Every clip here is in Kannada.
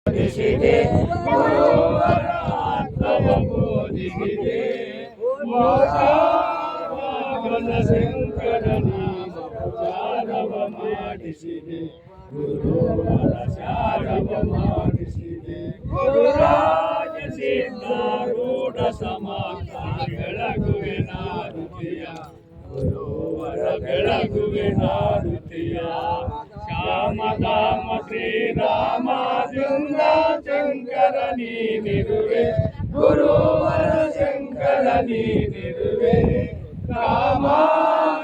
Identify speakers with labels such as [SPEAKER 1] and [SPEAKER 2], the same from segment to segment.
[SPEAKER 1] ಬೋಧಿಸಿದೆ ಗುರುವರ ಆತ್ಮವ ಬೋಧಿಸಿದೆ ಮೋಕ್ಷಾಗಮನ ಶಂಕರನಿ ಪ್ರಚಾರವ ಮಾಡಿಸಿದೆ ಗುರುವರ ಶಾರವ ಮಾಡಿಸಿದೆ ಗುರುರಾಜ ಸಿದ್ಧಾರೂಢ ಸಮಾತ ಬೆಳಗುವೆ ನಾರುತಿಯ ಗುರುವರ ಬೆಳಗುವೆ ನಾರುತಿಯ ಶ್ಯಾಮಧಾಮ ಶ್ರೀರಾಮದಿಂದ ಶಂಕರ ನೀನಿರುವೆ ಗುರುವರ ಶಂಕರ ನೀನಿರುವೆ ರಾಮ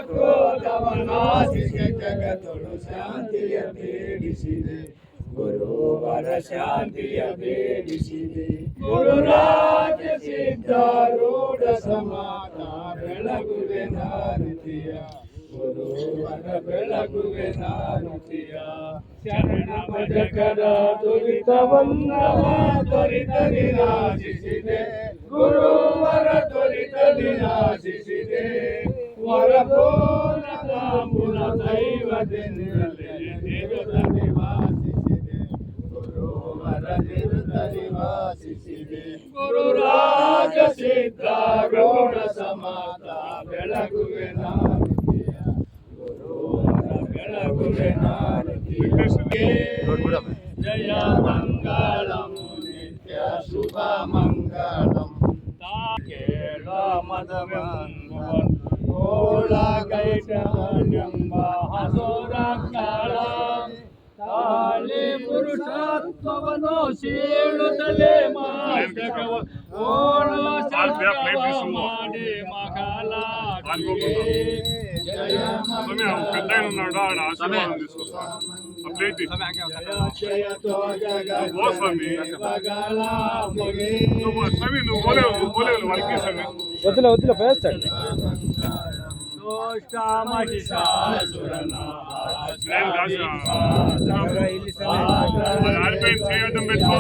[SPEAKER 1] ಕ್ರೋಧವ ನಾಶಿಸಿ ಜಗತ್ತೊಳು ಶಾಂತಿಯ ಬೇಡಿಸಿದೆ ಗುರುವರ ಶಾಂತಿಯ ಬೇಡಿಸಿದೆ ಗುರುರಾಜ ಸಿದ್ಧಾರೂಢ ಸಮಾತ ಬೆಳಗುವೆ ನಾರುತಿಯ ಗುರುವರ ಬೆಳಗುವೆ ನಾರುತಿಯ ಶರಣ ಭಜಕರ ದುರಿತವನ್ನವ ತ್ವರಿತ ವಿನಾಶಿಸಿದೆ ಗುರುವರ ತ್ವರಿತ ವಿನಾಶಿಸಿದೆ ವರಪೂರ್ಣ ತಾಂಬೂಲ ದೈವದಿಂದಲೇ ನಿರುತ ನಿವಾಸಿಸಿದೆ ಗುರುವರ ನಿರುತ ನಿವಾಸಿಸಿದೆ ಗುರುರಾಜ ಸಿದ್ಧಾರೂಢ ಸಮಾತ ಬೆಳಗುವೆ ನಾರುತಿಯ ಗುರುವರ ಬೆಳಗುವೆ ನಾರುತಿಯ ಜಯ ಮಂಗಳಂ ನಿತ್ಯ ಶುಭ ಮಂಗಳಂ ಕೇಳ ಮದವಂದವನ್ ಕೋಳ ಕೈಟನೆಂಬ ಹಸೋರ ಕಾಳ ತಾಳಿ ಪುರುಷತ್ವವನ್ನು ಸೀಳುತ್ತಲೇ ಮಾರ್ಗವ ಕೋಳ ಮಾಡಿ ಮಕಾಲ ಜಯ
[SPEAKER 2] వద్దులే పేస్తాడు
[SPEAKER 1] చేయడం పెట్టుకో